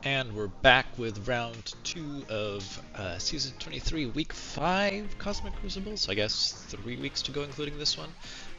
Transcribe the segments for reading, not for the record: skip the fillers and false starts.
And we're back with round 2 of Season 23, Week 5 Cosmic Crucible. So I guess 3 weeks to go, including this one.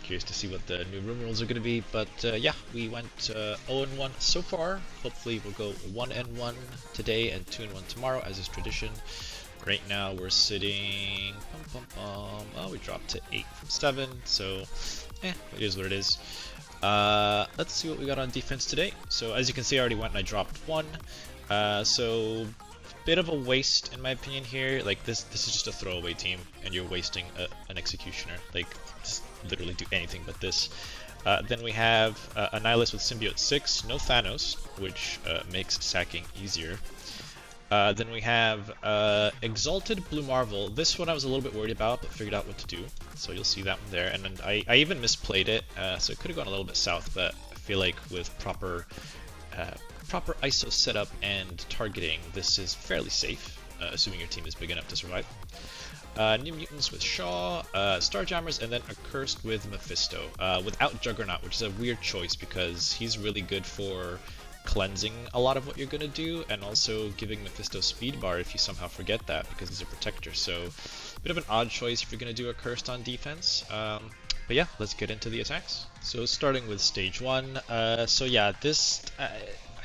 Curious to see what the new room rules are going to be. But yeah, we went 0-1 so far. Hopefully we'll go 1-1 today and 2-1 tomorrow, as is tradition. Right now we're sitting... Oh, we dropped to 8 from 7, so it is what it is. Let's see what we got on defense today. So as you can see, I already went and I dropped 1. So bit of a waste in my opinion here. Like this is just a throwaway team, and you're wasting an executioner. Like just literally do anything but this. Then we have a Nihilist with Symbiote 6, no Thanos, which makes sacking easier. Then we have Exalted Blue Marvel. This one I was a little bit worried about, but figured out what to do. So you'll see that one there. And then I even misplayed it, so it could have gone a little bit south, but I feel like with proper ISO setup and targeting, this is fairly safe, assuming your team is big enough to survive. New Mutants with Shaw, Starjammers, and then Accursed with Mephisto, without Juggernaut, which is a weird choice because he's really good for cleansing a lot of what you're going to do, and also giving Mephisto speed bar if you somehow forget that, because he's a protector. So a bit of an odd choice if you're going to do Accursed on defense. But yeah, let's get into the attacks. So starting with stage 1, so yeah, this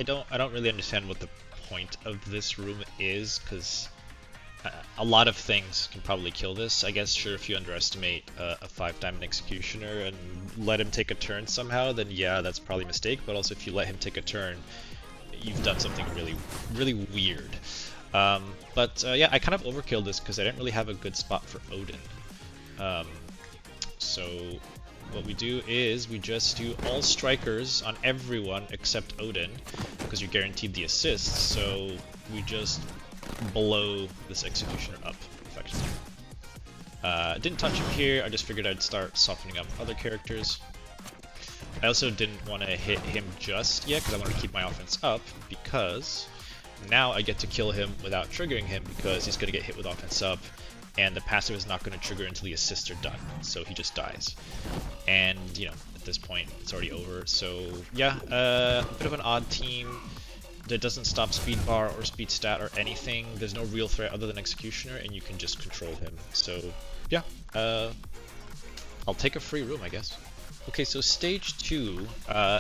I don't really understand what the point of this room is, because a lot of things can probably kill this. I guess sure, if you underestimate a 5-diamond executioner and let him take a turn somehow, then yeah, that's probably a mistake. But also if you let him take a turn, you've done something really weird. Yeah, I kind of overkilled this because I didn't really have a good spot for Odin. So what we do is we just do all strikers on everyone except Odin, because you're guaranteed the assists, so we just blow this executioner up effectively. Didn't touch him here, I just figured I'd start softening up other characters. I also didn't want to hit him just yet because I wanted to keep my offense up, because now I get to kill him without triggering him, because he's going to get hit with offense up, and the passive is not going to trigger until the assists are done, so he just dies. And, you know, at this point, it's already over. So, yeah, a bit of an odd team that doesn't stop speed bar or speed stat or anything. There's no real threat other than Executioner, and you can just control him. So, yeah, I'll take a free room, I guess. Okay, so stage 2.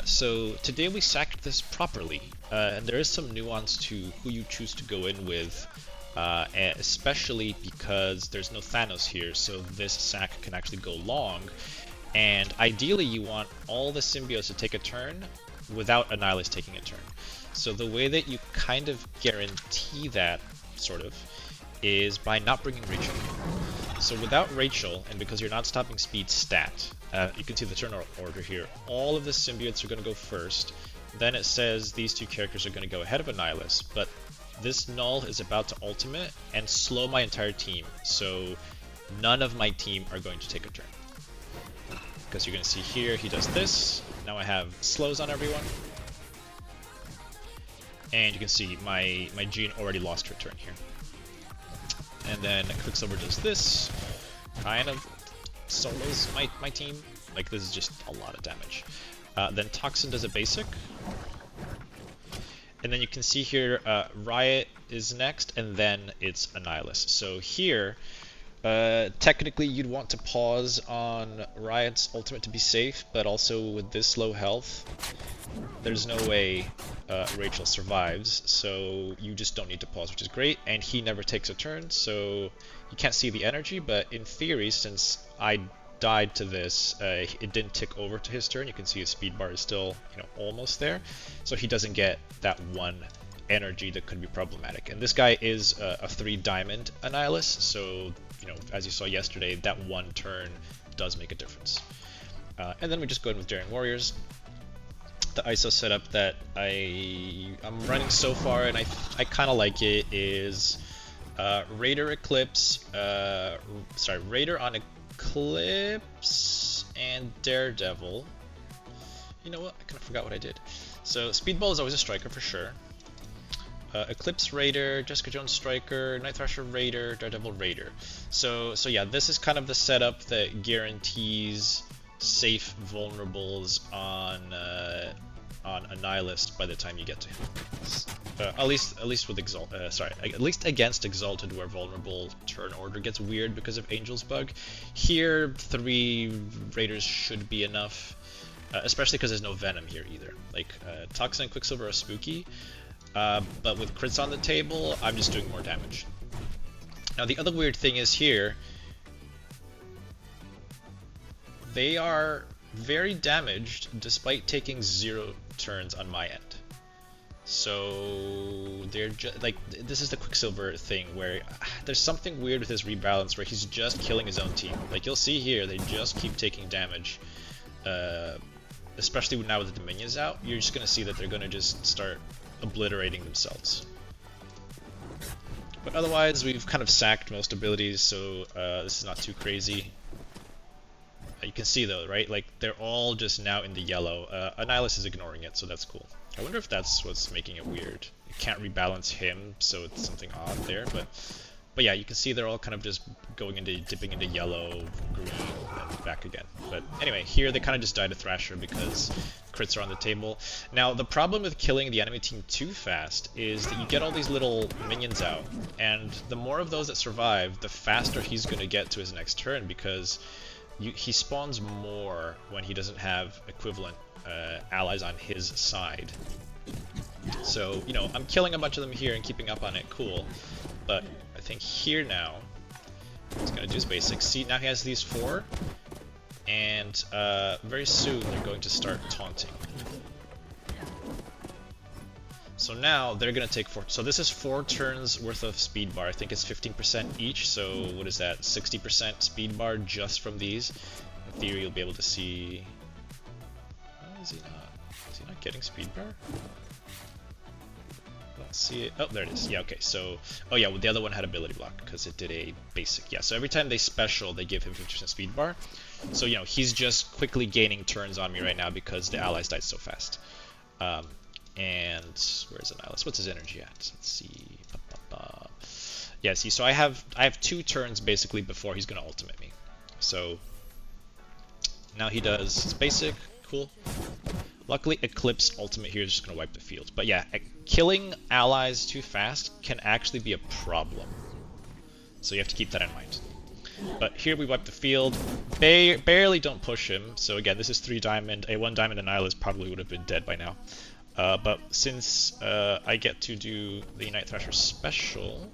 So today we sacked this properly, and there is some nuance to who you choose to go in with. Especially because there's no Thanos here, so this sack can actually go long, and ideally you want all the symbiotes to take a turn without a Nihilist taking a turn. So the way that you kind of guarantee that, sort of, is by not bringing Rachel. So without Rachel, and because you're not stopping speed stat, you can see the turn order here, all of the symbiotes are going to go first, then it says these two characters are going to go ahead of a Nihilist, but this null is about to ultimate and slow my entire team, so none of my team are going to take a turn. Because you're going to see here, he does this, now I have slows on everyone, and you can see my Jean already lost her turn here. And then Quicksilver does this, kind of solos my team, like this is just a lot of damage. Then Toxin does a basic. And then you can see here, Riot is next, and then it's Annihilus. So here, technically you'd want to pause on Riot's ultimate to be safe, but also with this low health, there's no way Rachel survives, so you just don't need to pause, which is great. And he never takes a turn, so you can't see the energy, but in theory, since I died to this, it didn't tick over to his turn. You can see his speed bar is still, you know, almost there, so he doesn't get that one energy that could be problematic. And this guy is a 3-diamond Annihilus, so, you know, as you saw yesterday, that one turn does make a difference. And then we just go in with Daring Warriors. The ISO setup that I'm running so far, and I kind of like it, is Raider Eclipse, Raider on Eclipse and Daredevil. You know what? I kind of forgot what I did. So Speedball is always a striker for sure. Eclipse Raider, Jessica Jones Striker, Night Thrasher Raider, Daredevil Raider. So yeah, this is kind of the setup that guarantees safe vulnerables on a Nihilist by the time you get to him. At least with at least against Exalted, where vulnerable turn order gets weird because of Angel's bug. Here, 3 Raiders should be enough, especially because there's no Venom here either. Like, Toxin and Quicksilver are spooky, but with crits on the table, I'm just doing more damage. Now the other weird thing is here, they are very damaged despite taking 0 turns on my end. So they're just like, this is the Quicksilver thing where there's something weird with his rebalance where he's just killing his own team. Like you'll see here, they just keep taking damage. Especially now with the minions out, you're just gonna see that they're gonna just start obliterating themselves. But otherwise, we've kind of sacked most abilities, so this is not too crazy. You can see though, right? Like they're all just now in the yellow. Annihilus is ignoring it, so that's cool. I wonder if that's what's making it weird. You can't rebalance him, so it's something odd there. But yeah, you can see they're all kind of just dipping into yellow, green, and back again. But anyway, here they kind of just die to Thrasher because crits are on the table. Now the problem with killing the enemy team too fast is that you get all these little minions out, and the more of those that survive, the faster he's going to get to his next turn because he spawns more when he doesn't have equivalent allies on his side. So, you know, I'm killing a bunch of them here and keeping up on it, cool. But I think here now, he's going to do his basics. See, now he has these 4, and very soon they're going to start taunting. So now they're going to take 4. So this is 4 turns worth of speed bar. I think it's 15% each, so what is that? 60% speed bar just from these. In theory, you'll be able to see. Oh, is he not? Is he not getting speed bar? Let's see it. Oh, there it is. Yeah, okay. So, oh yeah, well, the other one had ability block because it did a basic. Yeah, so every time they special, they give him 50% speed bar. So, you know, he's just quickly gaining turns on me right now because the allies died so fast. And where's Annihilus? What's his energy at? Let's see. Yeah, see, so I have 2 turns basically before he's gonna ultimate me. So now he does his basic, cool. Luckily, Eclipse ultimate here is just gonna wipe the field. But yeah, killing allies too fast can actually be a problem. So you have to keep that in mind. But here we wipe the field. Barely don't push him. So again, this is 3 diamond. A 1 diamond Annihilus probably would have been dead by now. But since I get to do the Night Thrasher special,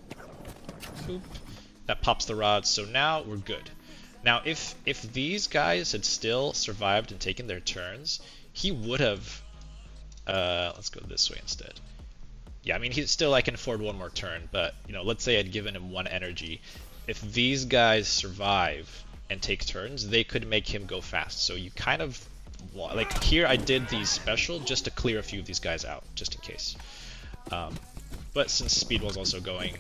that pops the rod, so now we're good. Now, if these guys had still survived and taken their turns, he would have. Let's go this way instead. Yeah, I mean, I can afford 1 more turn, but you know, let's say I'd given him 1 energy. If these guys survive and take turns, they could make him go fast. So you kind of. Like here I did the special just to clear a few of these guys out, just in case. But since Speedwell's also going,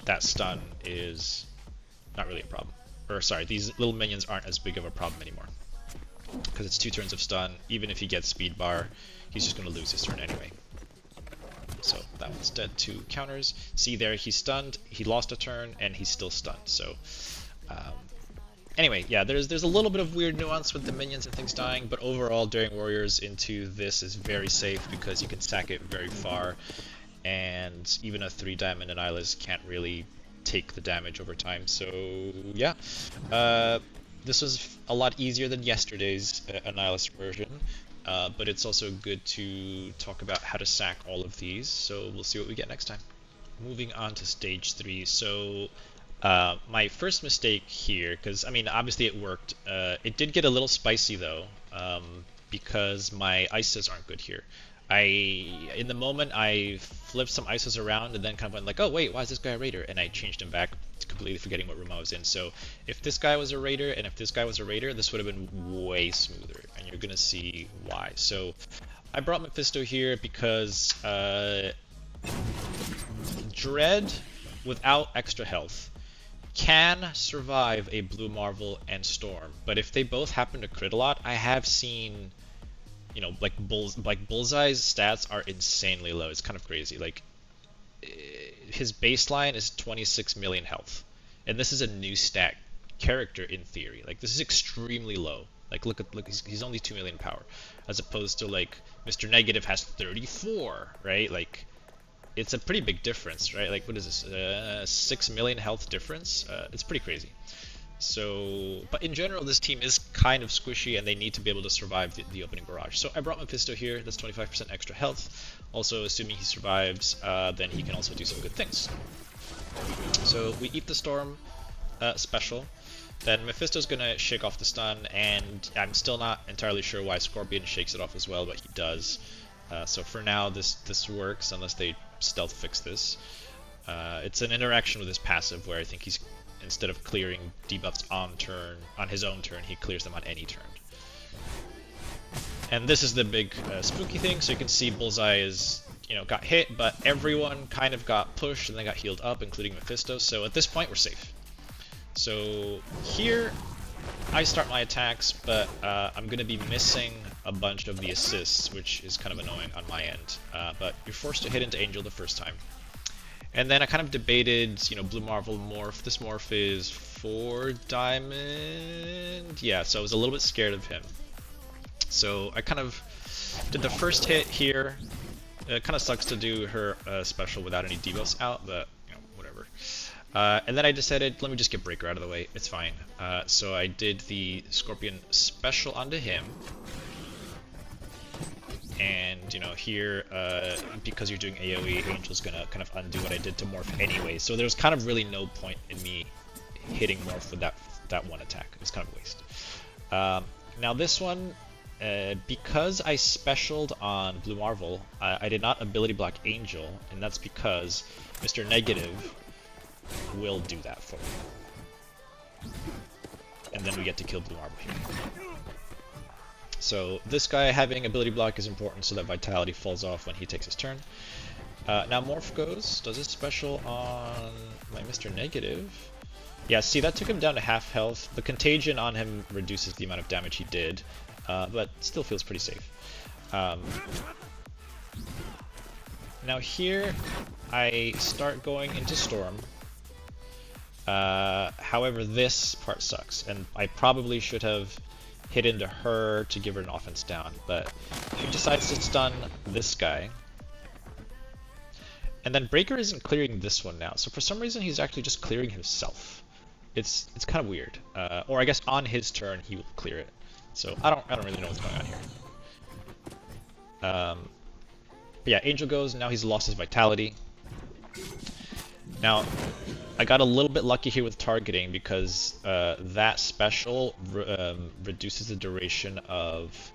that stun is not really a problem. Or sorry, these little minions aren't as big of a problem anymore. Because it's 2 turns of stun, even if he gets speed bar, he's just going to lose his turn anyway. So that one's dead to counters. See there, he's stunned, he lost a turn, and he's still stunned. So anyway, yeah, there's a little bit of weird nuance with the minions and things dying, but overall, Daring Warriors into this is very safe because you can stack it very far, and even a 3 diamond Annihilus can't really take the damage over time. So yeah, this was a lot easier than yesterday's Annihilus version, but it's also good to talk about how to sack all of these. So we'll see what we get next time. Moving on to stage 3. So. My first mistake here, because I mean obviously it worked, it did get a little spicy though, because my ISOs aren't good here. In the moment I flipped some ISOs around and then kind of went like, oh wait, why is this guy a raider? And I changed him back, completely forgetting what room I was in. So if this guy was a raider and if this guy was a raider, this would have been way smoother, and you're gonna see why. So I brought Mephisto here because Dread without extra health can survive a Blue Marvel and Storm, but if they both happen to crit a lot, I have seen, you know, like Bullseye's stats are insanely low. It's kind of crazy. Like his baseline is 26 million health, and this is a new stat character in theory. Like this is extremely low. Like look, he's only 2 million power, as opposed to like Mr. Negative has 34, right? Like it's a pretty big difference, right? Like, what is this? 6 million health difference? It's pretty crazy. So, but in general, this team is kind of squishy, and they need to be able to survive the opening barrage. So I brought Mephisto here. That's 25% extra health. Also, assuming he survives, then he can also do some good things. So we eat the storm special. Then Mephisto's gonna shake off the stun, and I'm still not entirely sure why Scorpion shakes it off as well, but he does. So for now, this works unless they stealth fix this. It's an interaction with his passive where I think he's, instead of clearing debuffs on his own turn, he clears them on any turn. And this is the big spooky thing. So you can see Bullseye is, got hit, but everyone kind of got pushed and then got healed up, including Mephisto. So at this point, we're safe. So here, I start my attacks, but I'm going to be missing a bunch of the assists, which is kind of annoying on my end. But you're forced to hit into Angel the first time. And then I kind of debated, Blue Marvel morph. This morph is 4 diamond. Yeah, so I was a little bit scared of him. So I kind of did the first hit here. It kind of sucks to do her special without any debuffs out, but whatever. And then I decided, let me just get Breaker out of the way. It's fine. So I did the Scorpion special onto him. And, here, because you're doing AoE, Angel's gonna kind of undo what I did to Morph anyway. So there's kind of really no point in me hitting Morph with that one attack. It's kind of a waste. Now this one, because I specialed on Blue Marvel, I did not ability block Angel, and that's because Mr. Negative will do that for me. And then we get to kill Blue Marvel here. So this guy having ability block is important so that Vitality falls off when he takes his turn. Now Morph does his special on my Mr. Negative. Yeah, see, that took him down to half health. The contagion on him reduces the amount of damage he did, but still feels pretty safe. Now here, I start going into Storm. However, this part sucks, and I probably should have hit into her to give her an offense down, but she decides to stun this guy. And then Breaker isn't clearing this one now, so for some reason he's actually just clearing himself. It's kind of weird. Or I guess on his turn he will clear it. So I don't really know what's going on here. But yeah, Angel goes, now he's lost his Vitality. Now, I got a little bit lucky here with targeting because that special reduces the duration of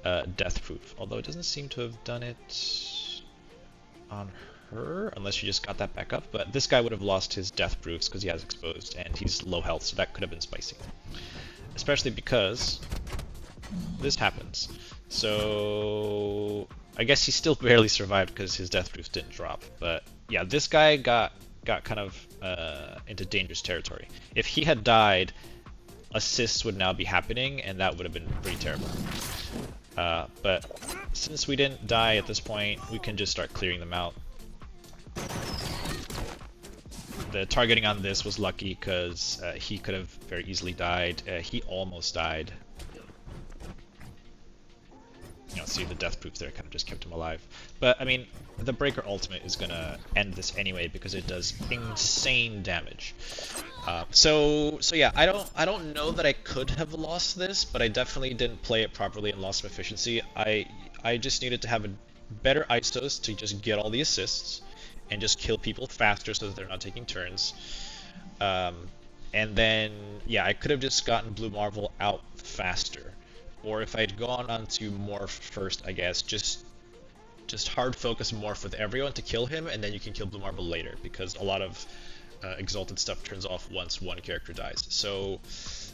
Death Proof, although it doesn't seem to have done it on her, unless she just got that back up. But this guy would have lost his Death Proofs because he has Exposed, and he's low health, so that could have been spicy. Especially because this happens. So I guess he still barely survived because his Death Proofs didn't drop. But yeah, this guy got kind of into dangerous territory. If he had died, assists would now be happening, and that would have been pretty terrible. But since we didn't die at this point, we can just start clearing them out. The targeting on this was lucky because he could have very easily died. He almost died. See the death proofs there kind of just kept him alive. But I mean, the Breaker ultimate is gonna end this anyway because it does insane damage. So yeah, I don't know that I could have lost this, but I definitely didn't play it properly and lost some efficiency. I just needed to have a better ISOs to just get all the assists and just kill people faster so that they're not taking turns. And then yeah, I could have just gotten Blue Marvel out faster. Or if I'd gone on to Morph first, I guess, just hard focus Morph with everyone to kill him, and then you can kill Blue Marble later, because a lot of Exalted stuff turns off once one character dies. So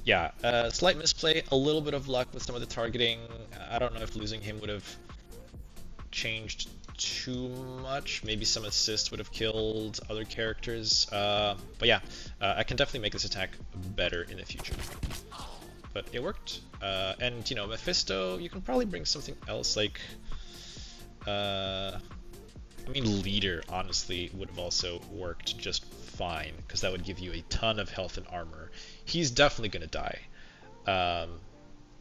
yeah, slight misplay, a little bit of luck with some of the targeting. I don't know if losing him would have changed too much. Maybe some assists would have killed other characters. But yeah, I can definitely make this attack better in the future. But it worked. And Mephisto, you can probably bring something else like, I mean, Leader honestly would have also worked just fine, because that would give you a ton of health and armor. He's definitely gonna die.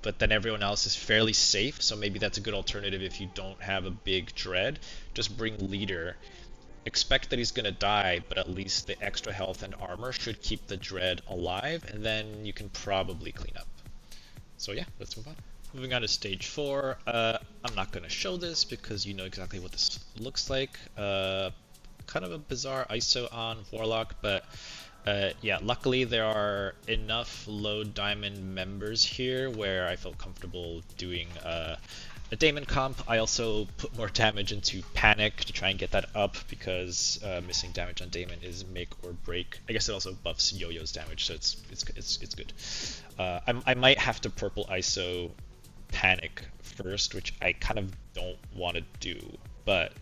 But then everyone else is fairly safe, so maybe that's a good alternative if you don't have a big dread. Just bring Leader, expect that he's gonna die, but at least the extra health and armor should keep the Dread alive, and then you can probably clean up. So yeah, let's move on. Moving on to stage 4. I'm not gonna show this because you know exactly what this looks like. Kind of a bizarre ISO on Warlock, but yeah, luckily there are enough low diamond members here where I felt comfortable doing a Daemon comp. I also put more damage into Panic to try and get that up because missing damage on Daemon is make or break. I guess it also buffs Yo-Yo's damage, so it's good. I might have to purple ISO Panic first, which I kind of don't want to do, but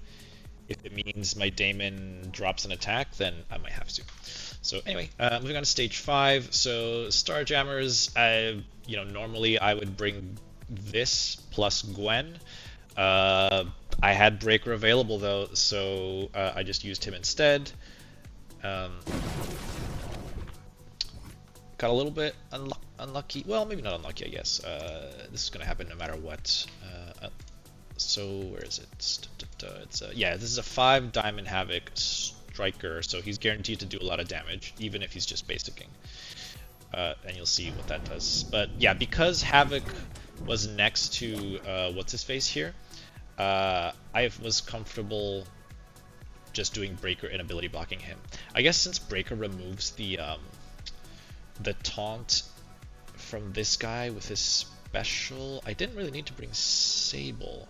if it means my Daemon drops an attack, then I might have to. So anyway, moving on to stage 5. So Starjammers, normally I would bring this plus Gwen. I had Breaker available though, so I just used him instead. Got a little bit unlucky. Well, maybe not unlucky, I guess. This is going to happen no matter what. So where is it? It's yeah, this is a 5 Diamond Havoc Striker, so he's guaranteed to do a lot of damage, even if he's just basicking. And you'll see what that does. But yeah, because Havoc was next to what's his face here, I was comfortable just doing Breaker and ability blocking him. I guess since Breaker removes the taunt from this guy with his special, I didn't really need to bring Sable.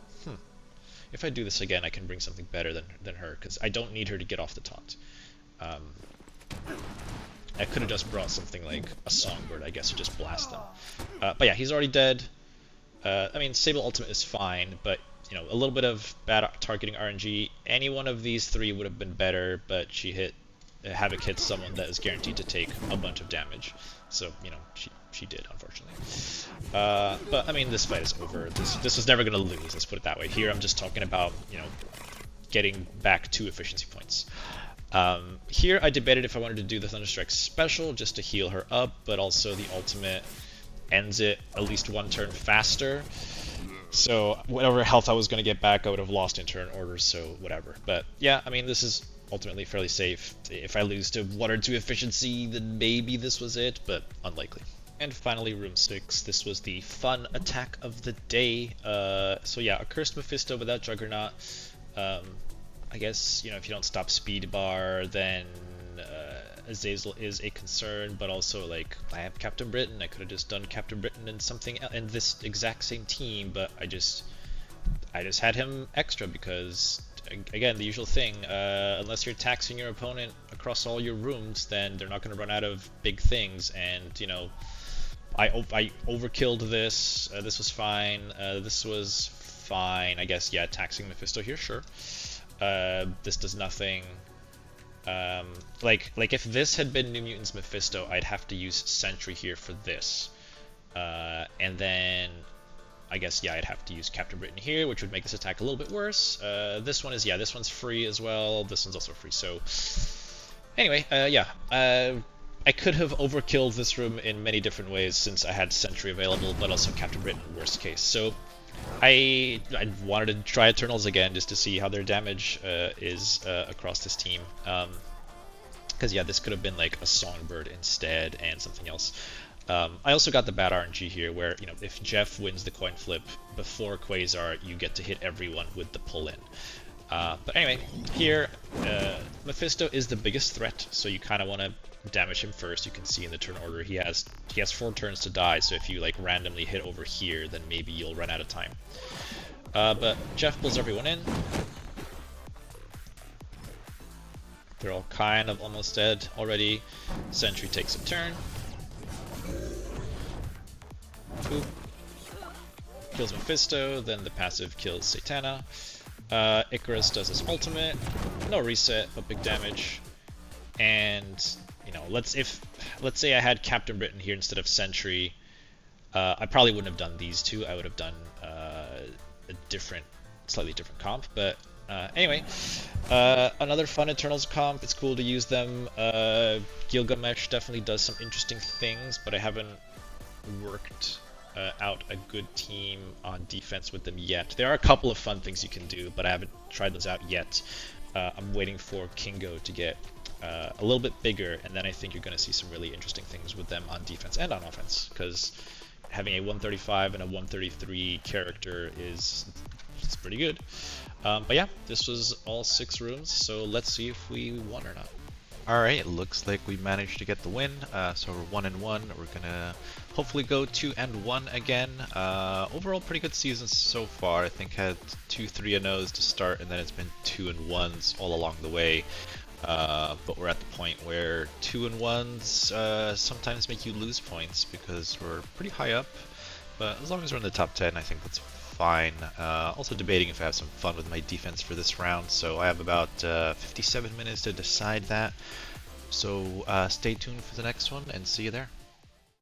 If I do this again, I can bring something better than her, because I don't need her to get off the taunt. I could have just brought something like a Songbird, I guess, to just blast them. But yeah, he's already dead. I mean, Sable ultimate is fine, but you know, a little bit of bad targeting RNG. Any one of these 3 would have been better, but she hit Havoc hit someone that is guaranteed to take a bunch of damage. So you know, she did, unfortunately. But I mean, this fight is over. This was never gonna lose. Let's put it that way. Here, I'm just talking about, you know, getting back 2 efficiency points. Here, I debated if I wanted to do the Thunderstrike special just to heal her up, but also the ultimate ends it at least 1 turn faster. So whatever health I was gonna get back, I would have lost in turn orders. So whatever. But yeah, I mean, this is ultimately fairly safe. If I lose to 1 or 2 efficiency, then maybe this was it, but unlikely. And finally, room 6. This was the fun attack of the day. So yeah, a Cursed Mephisto without Juggernaut. I guess, you know, if you don't stop Speed Bar, then Azazel is a concern, but also, like, I have Captain Britain. I could have just done Captain Britain and something else, and this exact same team, but I just had him extra because, again, the usual thing, unless you're taxing your opponent across all your rooms, then they're not going to run out of big things, and, you know, I overkilled this. This was fine. This was fine. I guess, yeah, taxing Mephisto here, sure. This does nothing. Like if this had been New Mutants Mephisto, I'd have to use Sentry here for this. And then, I guess, yeah, I'd have to use Captain Britain here, which would make this attack a little bit worse. This one is, yeah, this one's free as well. This one's also free, so... Anyway, yeah. I could have overkilled this room in many different ways since I had Sentry available, but also Captain Britain, worst case. So I wanted to try Eternals again just to see how their damage is across this team. Because yeah, this could have been like a Songbird instead and something else. I also got the bad RNG here where, you know, if Jeff wins the coin flip before Quasar, you get to hit everyone with the pull-in. But anyway, here, Mephisto is the biggest threat, so you kind of want to damage him first. You can see in the turn order he has 4 turns to die, so if you like randomly hit over here, then maybe you'll run out of time. But Jeff pulls everyone in. They're all kind of almost dead already. Sentry takes a turn. Boop. Kills Mephisto, then the passive kills Satana. Ikaris does his ultimate, no reset, but big damage. And, you know, let's say I had Captain Britain here instead of Sentry, I probably wouldn't have done these 2. I would have done a slightly different comp. But anyway, another fun Eternals comp. It's cool to use them. Gilgamesh definitely does some interesting things, but I haven't worked out a good team on defense with them yet. There are a couple of fun things you can do, but I haven't tried those out yet. I'm waiting for Kingo to get a little bit bigger, and then I think you're going to see some really interesting things with them on defense and on offense, because having a 135 and a 133 character is it's pretty good. But yeah, this was all 6 rooms, so let's see if we won or not. Alright, it looks like we managed to get the win, so we're 1-1. We're gonna hopefully go 2-1 again. Overall, pretty good season so far. I think had 2 3-0s to start, and then it's been 2-1s all along the way. But we're at the point where 2-1s sometimes make you lose points because we're pretty high up. But as long as we're in the top 10, I think that's fine. Also debating if I have some fun with my defense for this round, so I have about 57 minutes to decide that. So stay tuned for the next one and see you there.